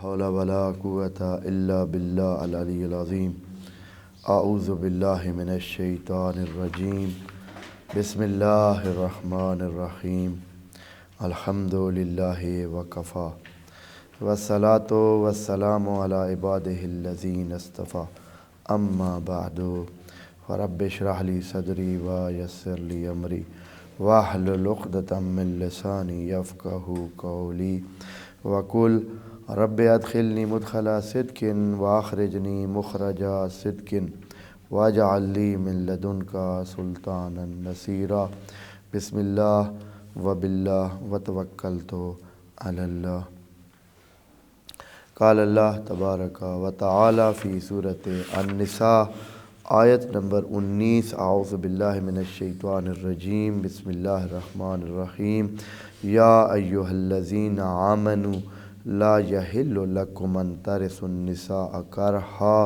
حول ولا قوة إلا بالله العلي العظيم. أعوذ بالله من الشيطان الرجيم. بسم الله الرحمن الرحيم. الحمد لله وكفى والصلاة والسلام على عباده الذين اصطفى. أما بعد فرب اشرح لي صدري ويسر لي أمري واحلل عقدة من لساني يفقهوا قولي وقل رب ادخلني مدخل صدق واخرجني مخرج صدق واجعل لي من لدنك سلطانا نصيرا. بسم الله وبالله وتوکلت على الله. قال اللہ تبارک و تعالی فی سورۃ النساء آیت نمبر 19. اعوذ باللہ من الشیطان الرجیم. بسم اللہ الرحمن الرحیم. یا ایہا الذین آمنوا لا یحل لکم ان ترثوا النساء کرہا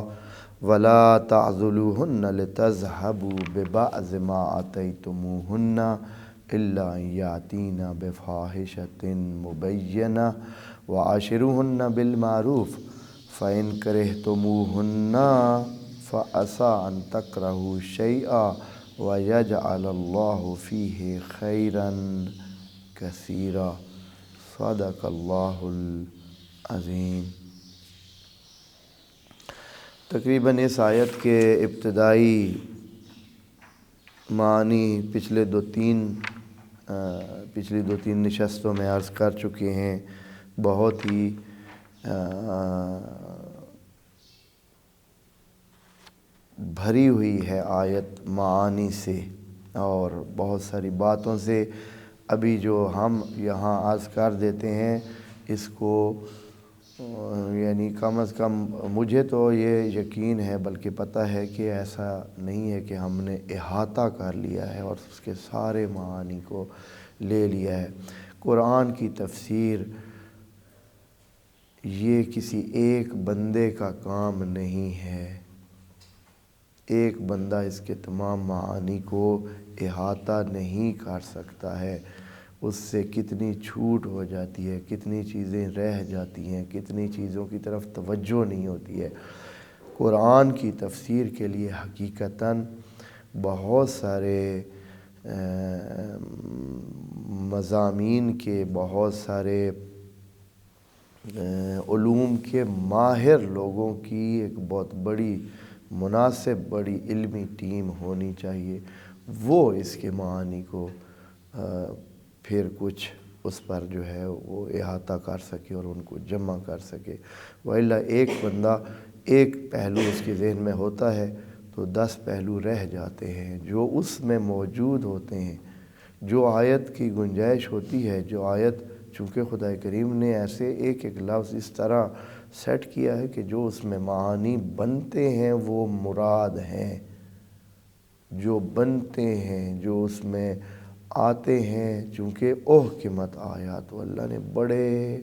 ولا تعضلوہن لتذہبوا ببعض ما آتیتموہن الا ان یاتین بفاحشۃ مبینہ وعاشروہن بالمعروف فإن کرہتموہن فعسى ان تکرہوا شیئا ویجعل اللہ فیہ خیرا کثیرا. صدق اللہ العظیم. تقریباً اس آیت کے ابتدائی معنی پچھلی دو تین نشستوں میں عرض کر چکے ہیں. بہت ہی بھری ہوئی ہے آیت معانی سے اور بہت ساری باتوں سے. ابھی جو ہم یہاں عرض کر دیتے ہیں اس کو یعنی کم از کم مجھے تو یہ یقین ہے بلکہ پتہ ہے کہ ایسا نہیں ہے کہ ہم نے احاطہ کر لیا ہے اور اس کے سارے معانی کو لے لیا ہے. قرآن کی تفسیر یہ کسی ایک بندے کا کام نہیں ہے. ایک بندہ اس کے تمام معانی کو احاطہ نہیں کر سکتا ہے. اس سے کتنی چھوٹ ہو جاتی ہے، کتنی چیزیں رہ جاتی ہیں، کتنی چیزوں کی طرف توجہ نہیں ہوتی ہے. قرآن کی تفسیر کے لیے حقیقتاً بہت سارے مضامین کے، بہت سارے علوم کے ماہر لوگوں کی ایک بہت بڑی مناسب بڑی علمی ٹیم ہونی چاہیے. وہ اس کے معانی کو پھر کچھ اس پر جو ہے وہ احاطہ کر سکے اور ان کو جمع کر سکے. وإلا ایک بندہ ایک پہلو اس کے ذہن میں ہوتا ہے تو 10 پہلو رہ جاتے ہیں جو اس میں موجود ہوتے ہیں. جو آیت کی گنجائش ہوتی ہے، جو آیت چونکہ خدا کریم نے ایسے ایک ایک لفظ اس طرح سیٹ کیا ہے کہ جو اس میں معانی بنتے ہیں وہ مراد ہیں. جو بنتے ہیں، جو اس میں آتے ہیں، چونکہ احکمت آیات و اللہ نے بڑے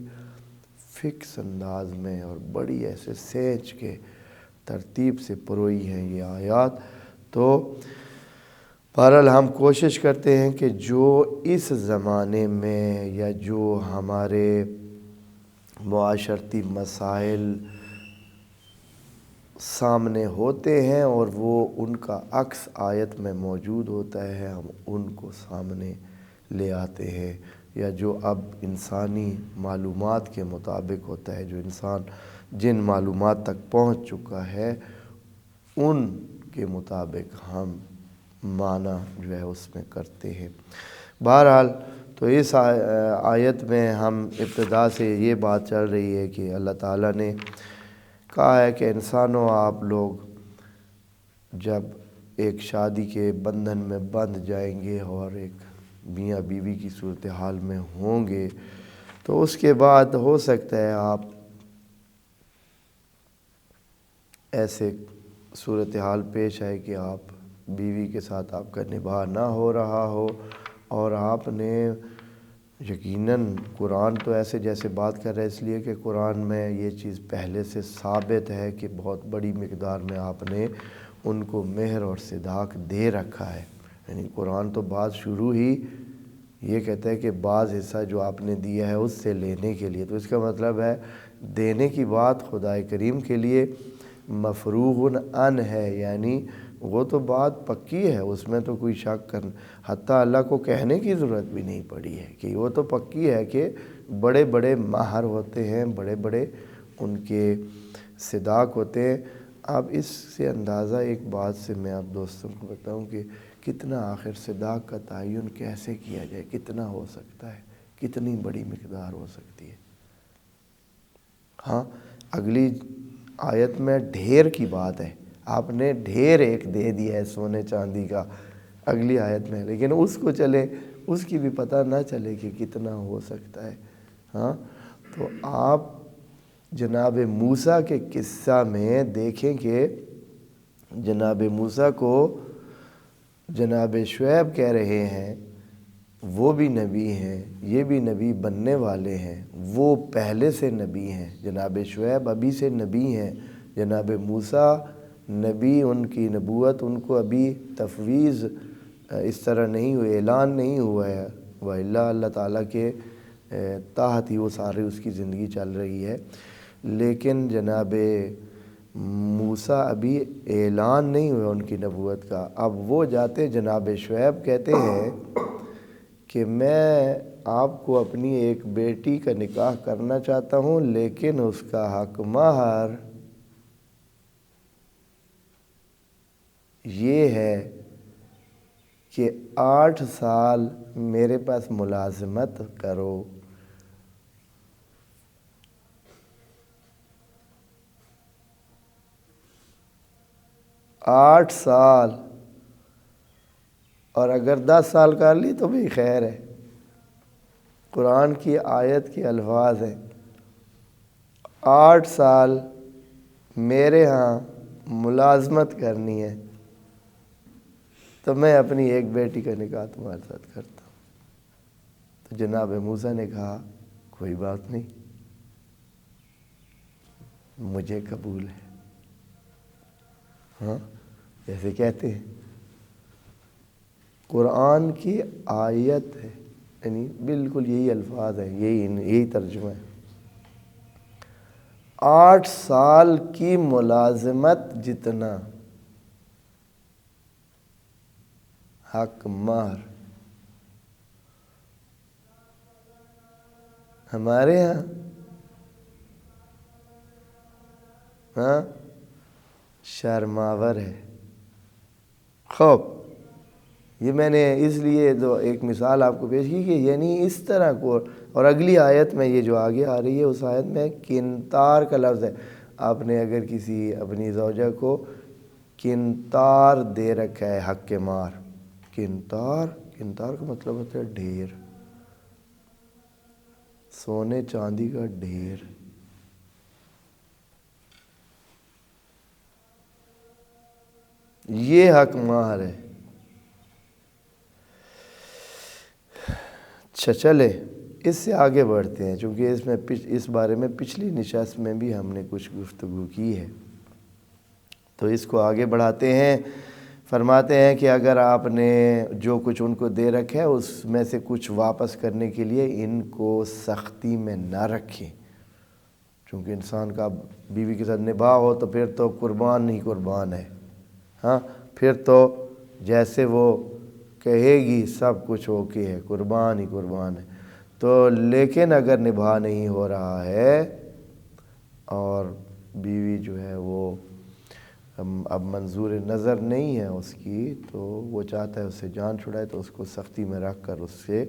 فکس انداز میں اور بڑی ایسے سینچ کے ترتیب سے پروئی ہیں یہ آیات. تو بہرحال ہم کوشش کرتے ہیں کہ جو اس زمانے میں یا جو ہمارے معاشرتی مسائل سامنے ہوتے ہیں اور وہ ان کا عکس آیت میں موجود ہوتا ہے، ہم ان کو سامنے لے آتے ہیں. یا جو اب انسانی معلومات کے مطابق ہوتا ہے، جو انسان جن معلومات تک پہنچ چکا ہے ان کے مطابق ہم معنی جو ہے اس میں کرتے ہیں. بہرحال تو اس آیت میں ہم ابتدا سے یہ بات چل رہی ہے کہ اللہ تعالیٰ نے کہا ہے کہ انسانوں آپ لوگ جب ایک شادی کے بندھن میں بندھ جائیں گے اور ایک میاں بیوی کی صورتحال میں ہوں گے تو اس کے بعد ہو سکتا ہے آپ ایسے صورتحال پیش آئے کہ آپ بیوی کے ساتھ آپ کا نباہ نہ ہو رہا ہو اور آپ نے یقیناً قرآن تو ایسے جیسے بات کر رہا ہے اس لیے کہ قرآن میں یہ چیز پہلے سے ثابت ہے کہ بہت بڑی مقدار میں آپ نے ان کو مہر اور صداق دے رکھا ہے. یعنی قرآن تو بات شروع ہی یہ کہتا ہے کہ بعض حصہ جو آپ نے دیا ہے اس سے لینے کے لیے. تو اس کا مطلب ہے دینے کی بات خدا کریم کے لیے مفروغ ان ہے، یعنی وہ تو بات پکی ہے، اس میں تو کوئی شک کرنا، حتیٰ اللہ کو کہنے کی ضرورت بھی نہیں پڑی ہے کہ وہ تو پکی ہے کہ بڑے بڑے ماہر ہوتے ہیں، بڑے بڑے ان کے صداق ہوتے ہیں۔ اب اس سے اندازہ ایک بات سے میں آپ دوستوں کو بتاؤں کہ کتنا آخر صداق کا تعین کیسے کیا جائے، کتنا ہو سکتا ہے، کتنی بڑی مقدار ہو سکتی ہے۔ ہاں، اگلی آیت میں ڈھیر کی بات ہے، آپ نے ڈھیر ایک دے دیا ہے سونے چاندی کا اگلی آیت میں، لیکن اس کو چلے، اس کی بھی پتہ نہ چلے کہ کتنا ہو سکتا ہے۔ ہاں، تو آپ جناب موسیٰ کے قصہ میں دیکھیں کہ جناب موسیٰ کو جناب شعیب کہہ رہے ہیں وہ بھی نبی ہیں، یہ بھی نبی بننے والے ہیں، وہ پہلے سے نبی ہیں، جناب شعیب ابھی سے نبی ہیں، جناب موسیٰ نبی، ان کی نبوت ان کو ابھی تفویض اس طرح نہیں ہوئی، اعلان نہیں ہوا ہے، وَإِلَّا اللہ تعالیٰ کے تحت ہی وہ سارے اس کی زندگی چل رہی ہے۔ لیکن جناب موسیٰ ابھی اعلان نہیں ہوا ان کی نبوت کا۔ اب وہ جاتے، جناب شعیب کہتے ہیں کہ میں آپ کو اپنی ایک بیٹی کا نکاح کرنا چاہتا ہوں، لیکن اس کا حق مہر یہ ہے کہ 8 سال میرے پاس ملازمت کرو۔ 8 سال، اور اگر 10 سال کر لی تو بھی خیر ہے، قرآن کی آیت کے الفاظ ہیں 8 سال میرے ہاں ملازمت کرنی ہے تو میں اپنی ایک بیٹی کا نکاح تمہارے ساتھ کرتا ہوں۔ تو جناب موسیٰ نے کہا کوئی بات نہیں، مجھے قبول ہے۔ ہاں، جیسے کہتے ہیں قرآن کی آیت ہے، یعنی بالکل یہی الفاظ ہیں، یہی ترجمہ ہے۔ 8 سال کی ملازمت جتنا حق مہر ہمارے ہاں شرماور ہے۔ خوب، یہ میں نے اس لیے تو ایک مثال آپ کو پیش کی کہ یعنی اس طرح کو، اور اگلی آیت میں یہ جو آگے آ رہی ہے اس آیت میں قنطار کا لفظ ہے۔ آپ نے اگر کسی اپنی زوجہ کو قنطار دے رکھا ہے حق مہر، قنطار کا مطلب ہوتا ہے ڈھیر، سونے چاندی کا ڈھیر۔ یہ حق مہر ہے۔ اچھا، چلے اس سے آگے بڑھتے ہیں، چونکہ اس بارے میں پچھلی نشست میں بھی ہم نے کچھ گفتگو کی ہے، تو اس کو آگے بڑھاتے ہیں۔ فرماتے ہیں کہ اگر آپ نے جو کچھ ان کو دے رکھا ہے اس میں سے کچھ واپس کرنے کے لیے ان کو سختی میں نہ رکھیں، چونکہ انسان کا بیوی کے ساتھ نباہ ہو تو پھر تو قربان ہی قربان ہے۔ ہاں، پھر تو جیسے وہ کہے گی سب کچھ اوکے ہے، قربان ہی قربان ہے۔ تو لیکن اگر نباہ نہیں ہو رہا ہے اور بیوی جو ہے وہ اب منظور نظر نہیں ہے اس کی، تو وہ چاہتا ہے اس سے جان چھڑائے، تو اس کو سختی میں رکھ کر اس سے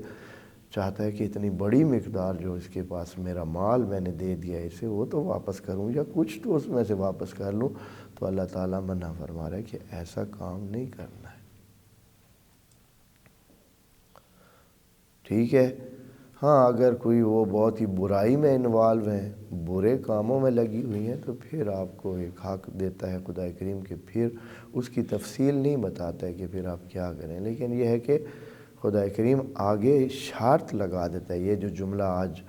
چاہتا ہے کہ اتنی بڑی مقدار جو اس کے پاس میرا مال میں نے دے دیا اسے وہ تو واپس کروں، یا کچھ تو اس میں سے واپس کر لوں۔ تو اللہ تعالیٰ منع فرما رہا ہے کہ ایسا کام نہیں کرنا ہے، ٹھیک ہے۔ ہاں، اگر کوئی وہ بہت ہی برائی میں انوالو ہیں، برے کاموں میں لگی ہوئی ہیں، تو پھر آپ کو ایک حق دیتا ہے خدا کریم کہ پھر اس کی تفصیل نہیں بتاتا ہے کہ پھر آپ کیا کریں، لیکن یہ ہے کہ خدا کریم آگے شرط لگا دیتا ہے۔ یہ جو جملہ آج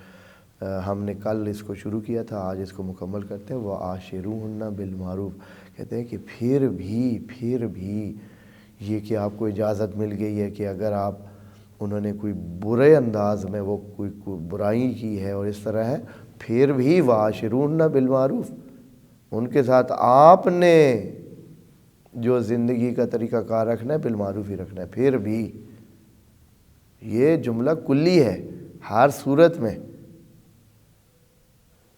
ہم نے کل اس کو شروع کیا تھا، آج اس کو مکمل کرتے ہیں، وَعَاشِرُوهُنَّ بِالْمَعْرُوفِ، کہتے ہیں کہ پھر بھی یہ کہ آپ کو اجازت مل گئی ہے کہ اگر انہوں نے کوئی برے انداز میں وہ کوئی برائی کی ہے اور اس طرح ہے، پھر بھی وعاشرون بالمعروف، ان کے ساتھ آپ نے جو زندگی کا طریقہ کار رکھنا ہے بالمعروف ہی رکھنا ہے۔ پھر بھی یہ جملہ کلی ہے ہر صورت میں،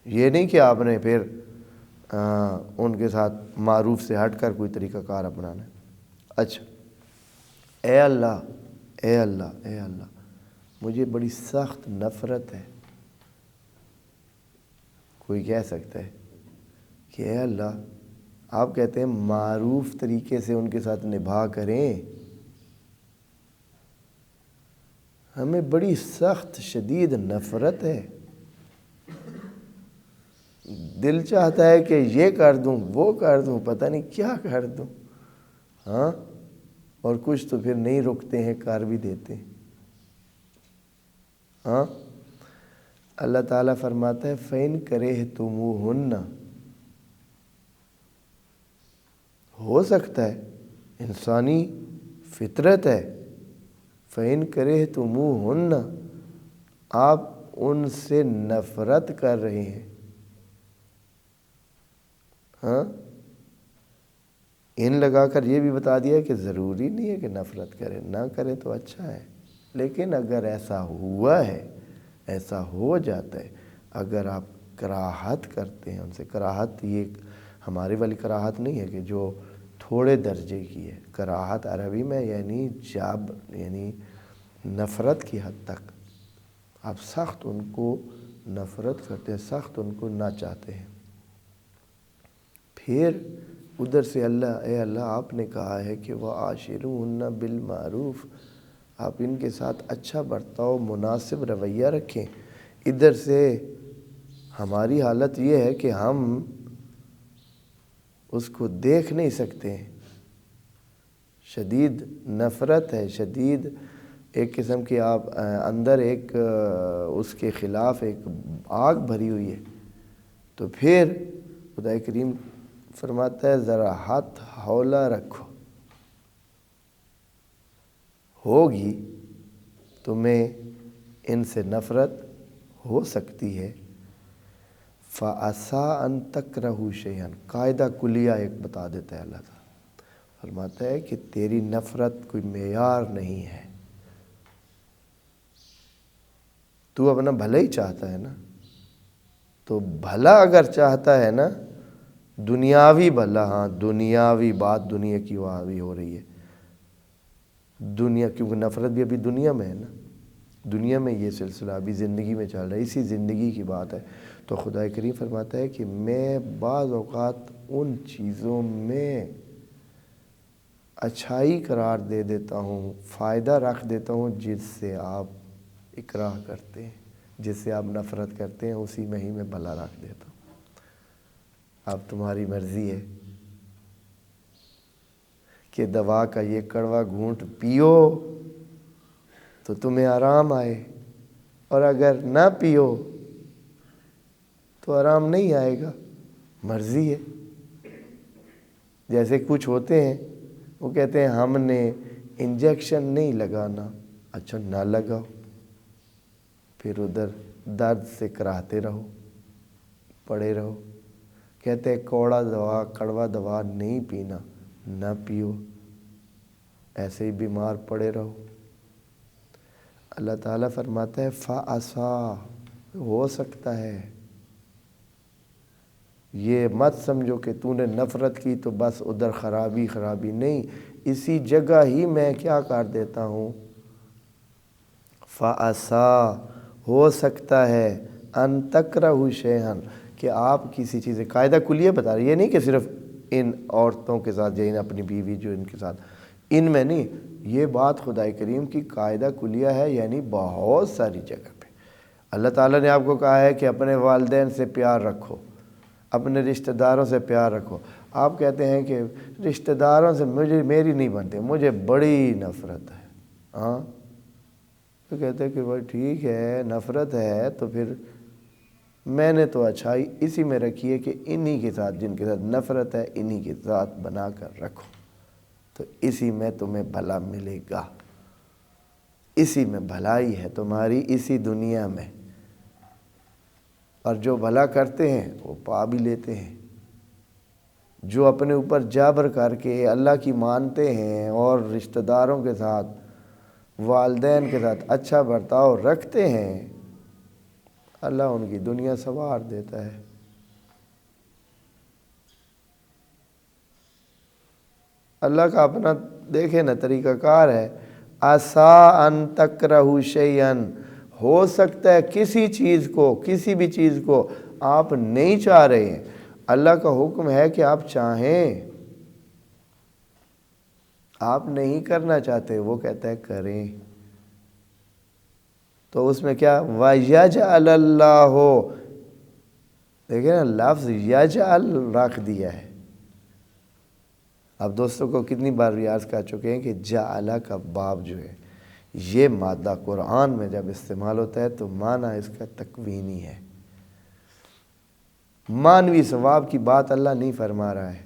یہ نہیں کہ آپ نے پھر ان کے ساتھ معروف سے ہٹ کر کوئی طریقہ کار اپنانا ہے۔ اچھا، اے اللہ اے اللہ اے اللہ، مجھے بڑی سخت نفرت ہے۔ کوئی کہہ سکتا ہے کہ اے اللہ، آپ کہتے ہیں معروف طریقے سے ان کے ساتھ نبھا کریں، ہمیں بڑی سخت شدید نفرت ہے، دل چاہتا ہے کہ یہ کر دوں وہ کر دوں پتہ نہیں کیا کر دوں، ہاں، اور کچھ تو پھر نہیں رکتے ہیں، کر بھی دیتے ہیں۔ ہاں، اللہ تعالیٰ فرماتا ہے فَإِن كَرِهْتُمُوهُنَّ، ہو سکتا ہے، انسانی فطرت ہے، فَإِن كَرِهْتُمُوهُنَّ، آپ ان سے نفرت کر رہے ہیں، ہاں، ان لگا کر یہ بھی بتا دیا کہ ضروری نہیں ہے کہ نفرت کرے، نہ کرے تو اچھا ہے، لیکن اگر ایسا ہوا ہے، ایسا ہو جاتا ہے، اگر آپ کراہت کرتے ہیں ان سے، کراہت یہ ہماری والی کراہت نہیں ہے کہ جو تھوڑے درجے کی ہے، کراہت عربی میں یعنی یعنی نفرت کی حد تک، آپ سخت ان کو نفرت کرتے ہیں، سخت ان کو نہ چاہتے ہیں۔ پھر ادھر سے اے اللہ آپ نے کہا ہے کہ وَعَاشِرُوهُنَّ بِالْمَعْرُوف، آپ ان کے ساتھ اچھا برتاؤ، مناسب رویہ رکھیں۔ ادھر سے ہماری حالت یہ ہے کہ ہم اس کو دیکھ نہیں سکتے ہیں، شدید نفرت ہے، شدید ایک قسم کی آپ اندر ایک اس کے خلاف ایک آگ بھری ہوئی ہے، تو پھر خدا کریم فرماتا ہے ذرا ہاتھ ہولا رکھو، ہوگی تمہیں ان سے نفرت ہو سکتی ہے۔ فَعَسَىٰ أَن تَكْرَهُوا شَيْئًا، قاعدہ کلیہ ایک بتا دیتا ہے اللہ تعالیٰ، فرماتا ہے کہ تیری نفرت کوئی معیار نہیں ہے، تو اپنا بھلا ہی چاہتا ہے نا، تو بھلا اگر چاہتا ہے نا، دنیاوی بھلا، ہاں دنیاوی بات، دنیا کی واوی ہو رہی ہے، دنیا، کیونکہ نفرت بھی ابھی دنیا میں ہے نا، دنیا میں یہ سلسلہ ابھی زندگی میں چل رہا ہے، اسی زندگی کی بات ہے، تو خدا کریم فرماتا ہے کہ میں بعض اوقات ان چیزوں میں اچھائی قرار دے دیتا ہوں، فائدہ رکھ دیتا ہوں، جس سے آپ اکراہ کرتے ہیں، جس سے آپ نفرت کرتے ہیں، اسی میں ہی میں بھلا رکھ دیتا ہوں۔ اب تمہاری مرضی ہے کہ دوا کا یہ کڑوا گھونٹ پیو تو تمہیں آرام آئے، اور اگر نہ پیو تو آرام نہیں آئے گا، مرضی ہے۔ جیسے کچھ ہوتے ہیں وہ کہتے ہیں ہم نے انجیکشن نہیں لگانا، اچھا نہ لگاؤ، پھر ادھر درد سے کراہتے رہو، پڑے رہو۔ کہتے ہیں کڑوا دوا نہیں پینا، نہ پیو، ایسے ہی بیمار پڑے رہو۔ اللہ تعالیٰ فرماتا ہے فَعَسَىٰ، ہو سکتا ہے، یہ مت سمجھو کہ تو نے نفرت کی تو بس ادھر خرابی نہیں، اسی جگہ ہی میں کیا کر دیتا ہوں، فَعَسَىٰ، ہو سکتا ہے، أَن تَكْرَهُوا شَيْئًا، کہ آپ کسی چیز، قاعدہ کلیہ بتا رہی ہے، یہ نہیں کہ صرف ان عورتوں کے ساتھ یا اپنی بیوی جو ان کے ساتھ، ان میں نہیں، یہ بات خدا کریم کی قاعدہ کلیہ ہے، یعنی بہت ساری جگہ پہ اللہ تعالیٰ نے آپ کو کہا ہے کہ اپنے والدین سے پیار رکھو، اپنے رشتہ داروں سے پیار رکھو۔ آپ کہتے ہیں کہ رشتہ داروں سے میری نہیں بنتے، مجھے بڑی نفرت ہے، ہاں، تو کہتے ہیں کہ بھائی ٹھیک ہے، نفرت ہے تو پھر میں نے تو اچھائی اسی میں رکھی ہے کہ انہی کے ساتھ، جن کے ساتھ نفرت ہے انہی کے ساتھ بنا کر رکھو، تو اسی میں تمہیں بھلا ملے گا، اسی میں بھلائی ہے تمہاری، اسی دنیا میں۔ اور جو بھلا کرتے ہیں وہ پا بھی لیتے ہیں۔ جو اپنے اوپر جبر کر کے اللہ کی مانتے ہیں اور رشتہ داروں کے ساتھ، والدین کے ساتھ اچھا برتاؤ رکھتے ہیں، اللہ ان کی دنیا سنوار دیتا ہے۔ اللہ کا اپنا دیکھیں نا طریقہ کار ہے۔ عَسَىٰ أَن تَكْرَهُوا شَيْئًا، ہو سکتا ہے کسی چیز کو، کسی بھی چیز کو آپ نہیں چاہ رہے ہیں، اللہ کا حکم ہے کہ آپ چاہیں، آپ نہیں کرنا چاہتے، وہ کہتا ہے کریں، تو اس میں کیا وَيَجْعَلَ اللَّهُ، دیکھیں نا لفظ یجعل رکھ دیا ہے۔ اب دوستوں کو کتنی بار ریاض کر چکے ہیں کہ جعلہ کا باب جو ہے، یہ مادہ قرآن میں جب استعمال ہوتا ہے تو معنی اس کا تکوینی ہے، معنوی ثواب کی بات اللہ نہیں فرما رہا ہے،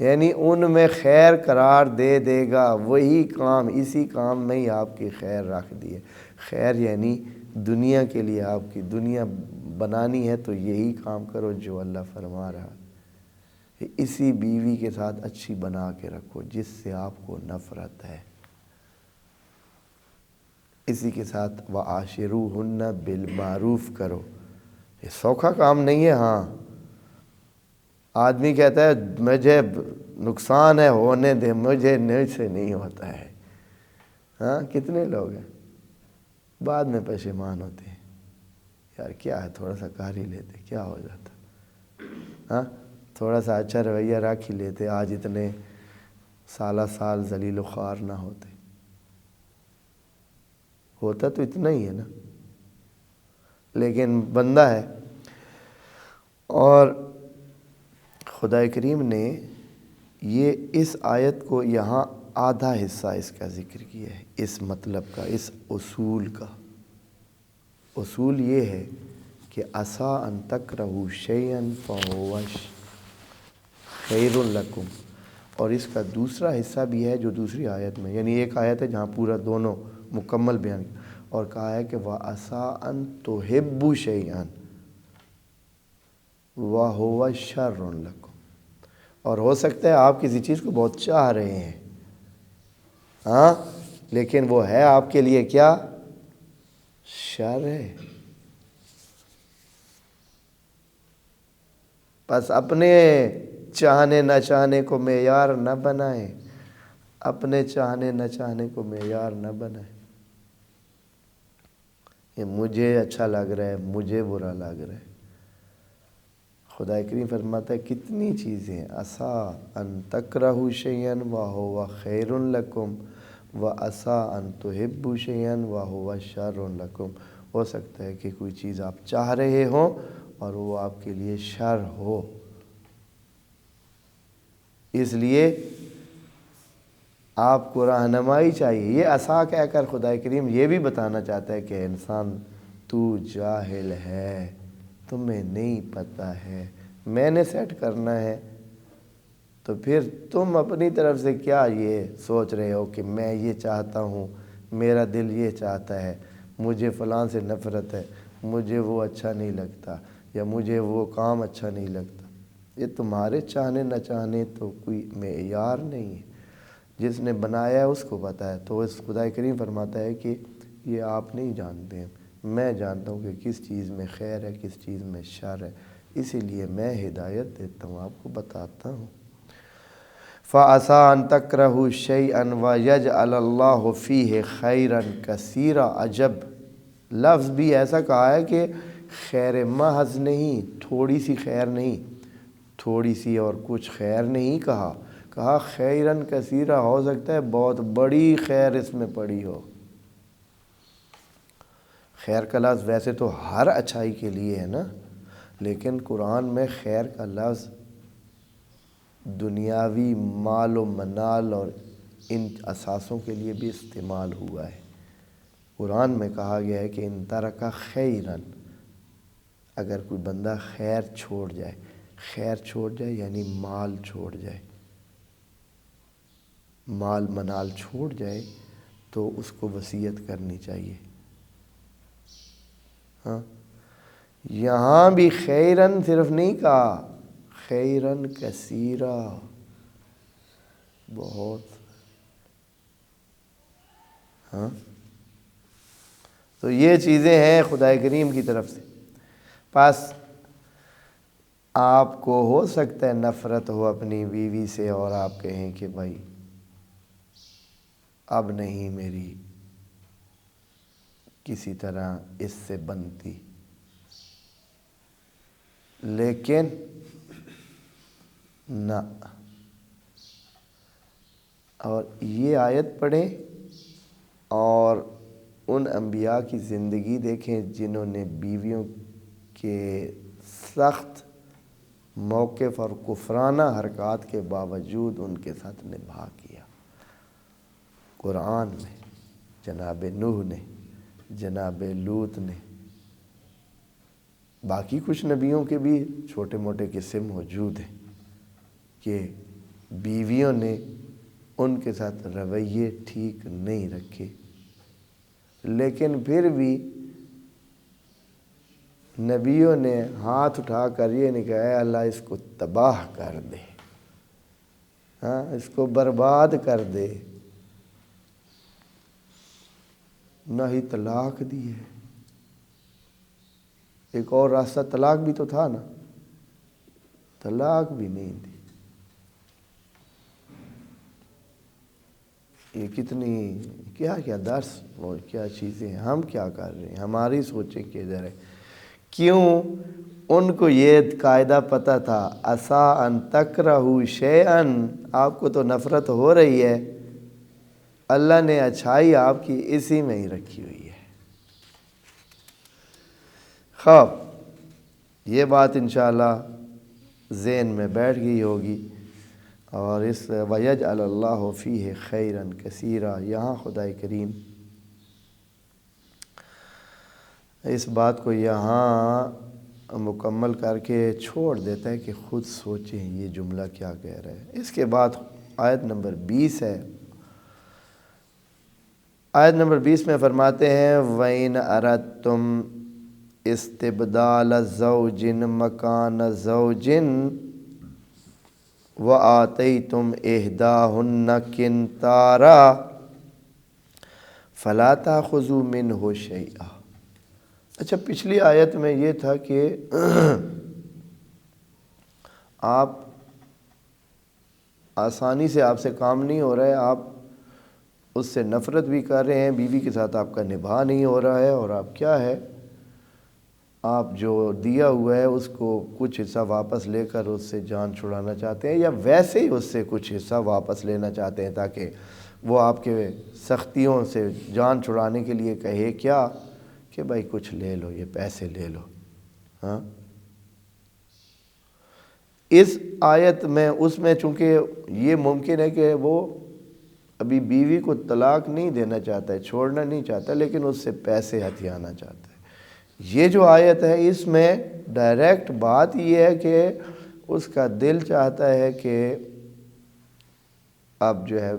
یعنی ان میں خیر قرار دے دے گا، وہی کام، اسی کام میں ہی آپ کی خیر رکھ دی ہے۔ خیر یعنی دنیا کے لیے آپ کی دنیا بنانی ہے تو یہی کام کرو جو اللہ فرما رہا ہے، اسی بیوی کے ساتھ اچھی بنا کے رکھو جس سے آپ کو نفرت ہے، اسی کے ساتھ وَعَاشِرُوهُنَّ بِالْمَعْرُوف کرو، یہ سوکھا کام نہیں ہے۔ ہاں آدمی کہتا ہے مجھے نقصان ہے ہونے دے، مجھے سے نہیں ہوتا ہے، ہاں کتنے لوگ ہیں بعد میں پشیمان ہوتے ہیں، یار کیا ہے تھوڑا سا کر ہی لیتے کیا ہو جاتا، ہاں تھوڑا سا اچھا رویہ رکھ ہی لیتے، آج اتنے سال ذلیل و خوار نہ ہوتے، ہوتا تو اتنا ہی ہے نا، لیکن بندہ ہے۔ اور خدا کریم نے یہ اس آیت کو یہاں آدھا حصہ اس کا ذکر کیا ہے، اس مطلب کا، اس اصول کا۔ اصول یہ ہے کہ عَسَىٰ أَن تَكْرَهُوا شَيْئًا فَهُوَ خَيْرٌ لَكُمْ، اور اس کا دوسرا حصہ بھی ہے جو دوسری آیت میں، یعنی ایک آیت ہے جہاں پورا دونوں مکمل بیان کیا، اور کہا ہے کہ وَعَسَىٰ أَن تُحِبُّوا شَيْئًا وَهُوَ شَرٌ لَكُمْ، اور ہو سکتا ہے آپ کسی چیز کو بہت چاہ رہے ہیں، ہاں لیکن وہ ہے آپ کے لیے کیا شر ہے۔ بس اپنے چاہنے نہ چاہنے کو معیار نہ بنائیں، اپنے چاہنے نہ چاہنے کو معیار نہ بنائیں، یہ مجھے اچھا لگ رہا ہے، مجھے برا لگ رہا ہے۔ خدا کریم فرماتا ہے کتنی چیزیں، عَسَىٰ أَن تَكْرَهُوا شَيْئًا وَهُوَ خَيْرٌ لَكُمْ وَعَسَىٰ أَن تُحِبُّوا شَيْئًا وَهُوَ شَرٌ لَكُمْ، ہو سکتا ہے کہ کوئی چیز آپ چاہ رہے ہوں اور وہ آپ کے لیے شر ہو، اس لیے آپ کو رہنمائی چاہیے۔ یہ عصا کہہ کر خدا کریم یہ بھی بتانا چاہتا ہے کہ انسان تو جاہل ہے، تمہیں نہیں پتہ ہے، میں نے سیٹ کرنا ہے، تو پھر تم اپنی طرف سے کیا یہ سوچ رہے ہو کہ میں یہ چاہتا ہوں، میرا دل یہ چاہتا ہے، مجھے فلاں سے نفرت ہے، مجھے وہ اچھا نہیں لگتا، یا مجھے وہ کام اچھا نہیں لگتا، یہ تمہارے چاہنے نہ چاہنے تو کوئی معیار نہیں ہے، جس نے بنایا ہے اس کو پتہ ہے۔ تو اس خدا کریم فرماتا ہے کہ یہ آپ نہیں جانتے ہیں، میں جانتا ہوں کہ کس چیز میں خیر ہے، کس چیز میں شر ہے، اسی لیے میں ہدایت دیتا ہوں، آپ کو بتاتا ہوں۔ فَعَسَىٰ أَن تَكْرَهُوا شَيْئًا وَيَجْعَلَ اللَّهُ فِيهِ خَيْرًا كَثِيرًا، عجب لفظ بھی ایسا کہا ہے کہ خیر محض نہیں، تھوڑی سی خیر نہیں، تھوڑی سی اور کچھ خیر نہیں کہا، کہا خیرن کثیرہ، ہو سکتا ہے بہت بڑی خیر اس میں پڑی ہو۔ خیر کا لفظ ویسے تو ہر اچھائی کے لیے ہے نا، لیکن قرآن میں خیر کا لفظ دنیاوی مال و منال اور ان اثاثوں کے لیے بھی استعمال ہوا ہے۔ قرآن میں کہا گیا ہے کہ ان ترک خیرن، اگر کوئی بندہ خیر چھوڑ جائے، خیر چھوڑ جائے یعنی مال چھوڑ جائے، مال منال چھوڑ جائے تو اس کو وصیت کرنی چاہیے، ہاں، یہاں بھی خیرن صرف نہیں کہا، خیرن کثیرا، بہت. ہاں، تو یہ چیزیں ہیں خدا کریم کی طرف سے. پس آپ کو ہو سکتا ہے نفرت ہو اپنی بیوی سے اور آپ کہیں کہ بھائی اب نہیں میری کسی طرح اس سے بنتی، لیکن نہ. اور یہ آیت پڑھیں اور ان انبیاء کی زندگی دیکھیں جنہوں نے بیویوں کے سخت موقف اور کفرانہ حرکات کے باوجود ان کے ساتھ نبھا کیا. قرآن میں جناب نوح نے، جناب لوط نے، باقی کچھ نبیوں کے بھی چھوٹے موٹے قصے موجود ہیں کہ بیویوں نے ان کے ساتھ رویے ٹھیک نہیں رکھے، لیکن پھر بھی نبیوں نے ہاتھ اٹھا کر یہ نہیں کہا اے اللہ اس کو تباہ کر دے، ہاں اس کو برباد کر دے. نہ ہی طلاق دی ہے. ایک اور راستہ طلاق بھی تو تھا نا، طلاق بھی نہیں دی. یہ کتنی کیا کیا درس اور کیا چیزیں ہیں. ہم کیا کر رہے ہیں؟ ہماری سوچیں کہ ادھر ہے. کیوں؟ ان کو یہ قاعدہ پتہ تھا، عسیٰ ان تکرہوا شیئا، آپ کو تو نفرت ہو رہی ہے، اللہ نے اچھائی آپ کی اسی میں ہی رکھی ہوئی ہے. خواب یہ بات انشاءاللہ ذہن میں بیٹھ گئی ہوگی. اور اس وَيَجْعَلَ اللَّهُ فِيهِ خَيْرًا كَثِيرًا، یہاں خدا کریم اس بات کو یہاں مکمل کر کے چھوڑ دیتا ہے کہ خود سوچیں یہ جملہ کیا کہہ رہا ہے. اس کے بعد آیت نمبر 20 ہے. آیت نمبر 20 میں فرماتے ہیں وَإِنْ أَرَدْتُمْ اسْتِبْدَالَ زَوْجٍ مَكَانَ زَوْجٍ وَآتَيْتُمْ إِحْدَاهُنَّ قِنْطَارًا فَلَا تَأْخُذُوا مِنْهُ شَيْئًا. اچھا، پچھلی آیت میں یہ تھا کہ آپ آسانی سے آپ سے کام نہیں ہو رہا ہے، آپ اس سے نفرت بھی کر رہے ہیں، بیوی کے ساتھ آپ کا نبھا نہیں ہو رہا ہے، اور آپ کیا ہے، آپ جو دیا ہوا ہے اس کو کچھ حصہ واپس لے کر اس سے جان چھڑانا چاہتے ہیں، یا ویسے ہی اس سے کچھ حصہ واپس لینا چاہتے ہیں تاکہ وہ آپ کے سختیوں سے جان چھڑانے کے لیے کہے کیا کہ بھائی کچھ لے لو، یہ پیسے لے لو. ہاں، اس آیت میں اس میں چونکہ یہ ممکن ہے کہ وہ ابھی بیوی کو طلاق نہیں دینا چاہتا ہے، چھوڑنا نہیں چاہتا، لیکن اس سے پیسے ہتھیانا چاہتا ہے. یہ جو آیت ہے اس میں ڈائریکٹ بات یہ ہے کہ اس کا دل چاہتا ہے کہ اب جو ہے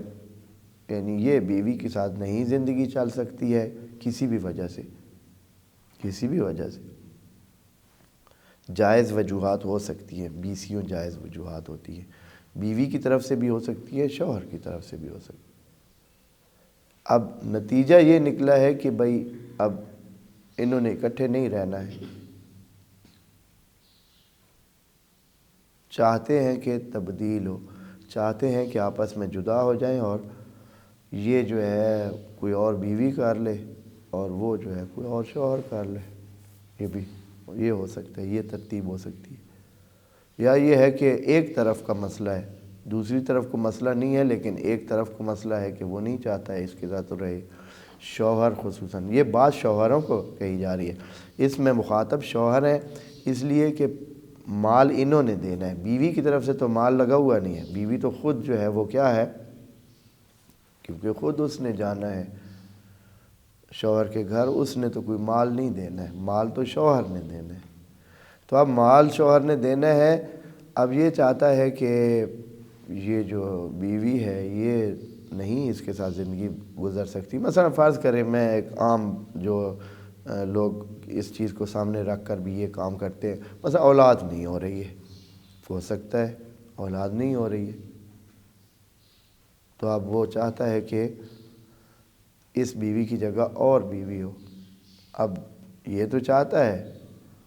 یعنی یہ بیوی کے ساتھ نہیں زندگی چل سکتی ہے کسی بھی وجہ سے، کسی بھی وجہ سے. جائز وجوہات ہو سکتی ہیں، 20 جائز وجوہات ہوتی ہیں، بیوی کی طرف سے بھی ہو سکتی ہے، شوہر کی طرف سے بھی ہو سکتی ہے. اب نتیجہ یہ نکلا ہے کہ بھائی اب انہوں نے اکٹھے نہیں رہنا ہے، چاہتے ہیں کہ تبدیل ہو، چاہتے ہیں کہ آپس میں جدا ہو جائیں، اور یہ جو ہے کوئی اور بیوی کر لے اور وہ جو ہے کوئی اور شوہر کر لے. یہ بھی یہ ہو سکتا ہے، یہ ترتیب ہو سکتی ہے. یا یہ ہے کہ ایک طرف کا مسئلہ ہے، دوسری طرف کو مسئلہ نہیں ہے، لیکن ایک طرف کو مسئلہ ہے کہ وہ نہیں چاہتا ہے اس کے ساتھ رہے، شوہر خصوصاً. یہ بات شوہروں کو کہی جا رہی ہے، اس میں مخاطب شوہر ہیں، اس لیے کہ مال انہوں نے دینا ہے، بیوی کی طرف سے تو مال لگا ہوا نہیں ہے. بیوی تو خود جو ہے وہ کیا ہے، کیونکہ خود اس نے جانا ہے شوہر کے گھر، اس نے تو کوئی مال نہیں دینا ہے، مال تو شوہر نے دینا ہے. تو اب مال شوہر نے دینا ہے، اب یہ چاہتا ہے کہ یہ جو بیوی ہے یہ نہیں اس کے ساتھ زندگی گزر سکتی. مثلا فرض کریں میں ایک عام جو لوگ اس چیز کو سامنے رکھ کر بھی یہ کام کرتے ہیں، مثلا اولاد نہیں ہو رہی ہے، ہو سکتا ہے اولاد نہیں ہو رہی ہے، تو اب وہ چاہتا ہے کہ اس بیوی کی جگہ اور بیوی ہو۔ اب یہ تو چاہتا ہے،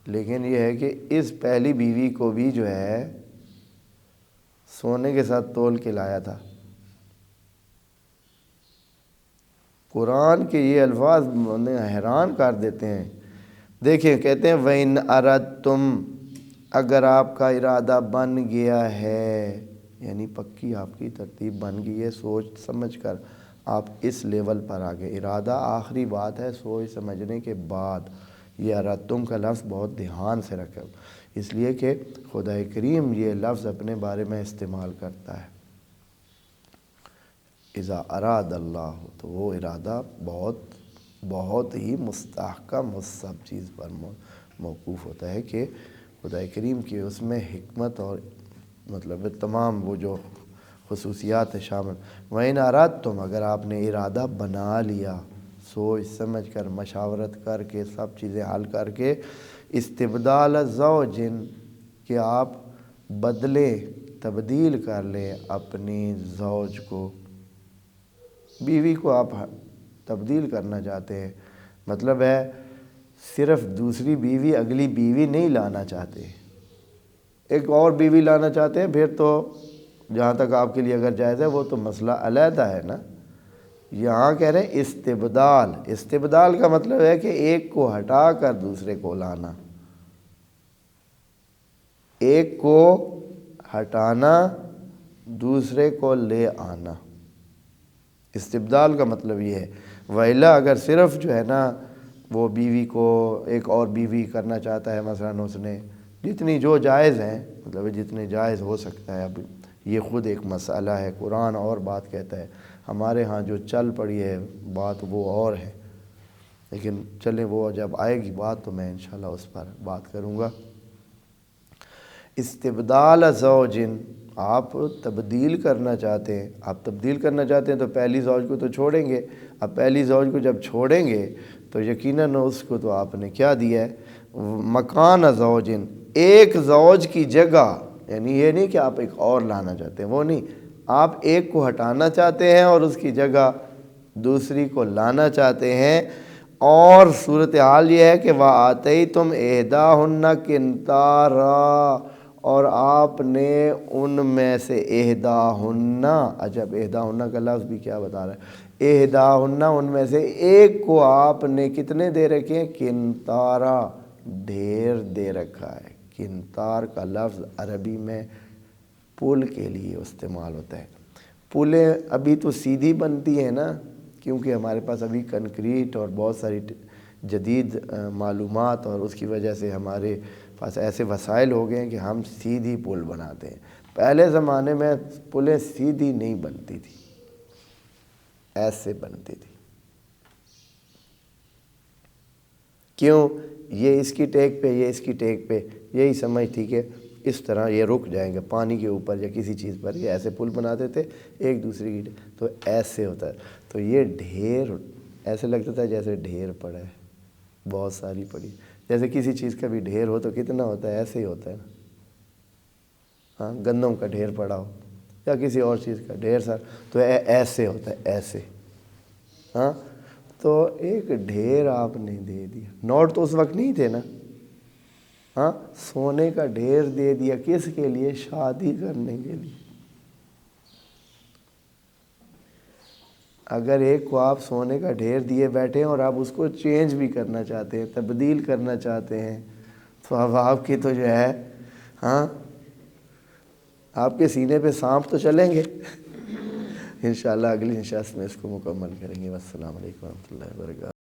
لیکن یہ ہے کہ اس پہلی بیوی کو بھی جو ہے سونے کے ساتھ تول کے لایا تھا۔ قرآن کے یہ الفاظ انہیں حیران کر دیتے ہیں۔ دیکھیں کہتے ہیں وَإِنْ أَرَدْتُمْ، اگر آپ کا ارادہ بن گیا ہے، یعنی پکی آپ کی ترتیب بن گئی ہے، سوچ سمجھ کر آپ اس لیول پر آگے، ارادہ آخری بات ہے سوچ سمجھنے کے بعد۔ یہ ارادتم کا لفظ بہت دھیان سے رکھیں، اس لیے کہ خدا کریم یہ لفظ اپنے بارے میں استعمال کرتا ہے۔ اذا اراد اللہ، تو وہ ارادہ بہت ہی مستحکم اس سب چیز پر موقوف ہوتا ہے کہ خدا کریم کی اس میں حکمت اور مطلب تمام وہ جو خصوصیات شامل۔ وَإِنْ أَرَدْتُمْ، اگر آپ نے ارادہ بنا لیا، سوچ سمجھ کر مشاورت کر کے سب چیزیں حل کر کے، استبدال زوج، کہ آپ بدلیں تبدیل کر لیں اپنی زوج کو، بیوی کو آپ تبدیل کرنا چاہتے ہیں، مطلب ہے صرف دوسری بیوی اگلی بیوی نہیں لانا چاہتے، ایک اور بیوی لانا چاہتے ہیں، پھر تو جہاں تک آپ کے لیے اگر جائز ہے وہ تو مسئلہ علیحدہ ہے نا۔ یہاں کہہ رہے ہیں استبدال، استبدال کا مطلب ہے کہ ایک کو ہٹا کر دوسرے کو لانا، ایک کو ہٹانا دوسرے کو لے آنا، استبدال کا مطلب یہ ہے۔ وَإِلَّا، اگر صرف جو ہے نا وہ بیوی کو ایک اور بیوی کرنا چاہتا ہے، مثلا اس نے جتنی جو جائز ہیں، مطلب جتنے جائز ہو سکتا ہے، اب یہ خود ایک مسئلہ ہے، قرآن اور بات کہتا ہے، ہمارے ہاں جو چل پڑی ہے بات وہ اور ہے، لیکن چلیں وہ جب آئے گی بات تو میں انشاءاللہ اس پر بات کروں گا۔ استبدال زوج، آپ تبدیل کرنا چاہتے ہیں، آپ تبدیل کرنا چاہتے ہیں تو پہلی زوج کو تو چھوڑیں گے، اب پہلی زوج کو جب چھوڑیں گے تو یقیناً اس کو تو آپ نے کیا دیا ہے، مکان زوج، ایک زوج کی جگہ، یعنی یہ نہیں کہ آپ ایک اور لانا چاہتے ہیں، وہ نہیں، آپ ایک کو ہٹانا چاہتے ہیں اور اس کی جگہ دوسری کو لانا چاہتے ہیں، اور صورتحال یہ ہے کہ وَآتَيْتُمْ إِحْدَاهُنَّ قِنْطَارًا، اور آپ نے ان میں سے احداہن، عجب احداہن کا لفظ بھی کیا بتا رہا ہے، احداہن ان میں سے ایک کو آپ نے کتنے دے رکھے ہیں، قنطارا، ڈھیر دے رکھا ہے۔ قنطار کا لفظ عربی میں پل کے لیے استعمال ہوتا ہے۔ پلیں ابھی تو سیدھی بنتی ہیں نا، کیونکہ ہمارے پاس ابھی کنکریٹ اور بہت ساری جدید معلومات اور اس کی وجہ سے ہمارے پاس ایسے وسائل ہو گئے ہیں کہ ہم سیدھی پل بناتے ہیں۔ پہلے زمانے میں پلیں سیدھی نہیں بنتی تھی، ایسے بنتی تھی۔ کیوں؟ یہ اس کی ٹیک پہ، یہ اس کی ٹیک پہ، یہی سمجھ تھی کہ اس طرح یہ رک جائیں گے پانی کے اوپر یا کسی چیز پر، یہ ایسے پل بناتے تھے ایک دوسرے کی، تو ایسے ہوتا ہے، تو یہ ڈھیر ایسے لگتا تھا جیسے ڈھیر پڑا ہے، بہت ساری پڑی، جیسے کسی چیز کا بھی ڈھیر ہو تو کتنا ہوتا ہے، ایسے ہی ہوتا ہے نا، ہاں گندم کا ڈھیر پڑا ہو یا کسی اور چیز کا ڈھیر سا، تو ایسے ہوتا ہے، ایسے، ہاں، تو ایک ڈھیر آپ نے دے دیا، نوٹ تو اس وقت نہیں تھے نا، ہاں، سونے کا ڈھیر دے دیا، کس کے لیے؟ شادی کرنے کے لیے۔ اگر ایک کو آپ سونے کا ڈھیر دیے بیٹھے ہیں اور آپ اس کو چینج بھی کرنا چاہتے ہیں، تبدیل کرنا چاہتے ہیں، تو اب آپ کی تو جو ہے، ہاں، آپ کے سینے پہ سانپ تو چلیں گے۔ انشاءاللہ اگلی نشست میں اس کو مکمل کریں گے۔ والسلام علیکم ورحمۃ اللہ وبرکاتہ۔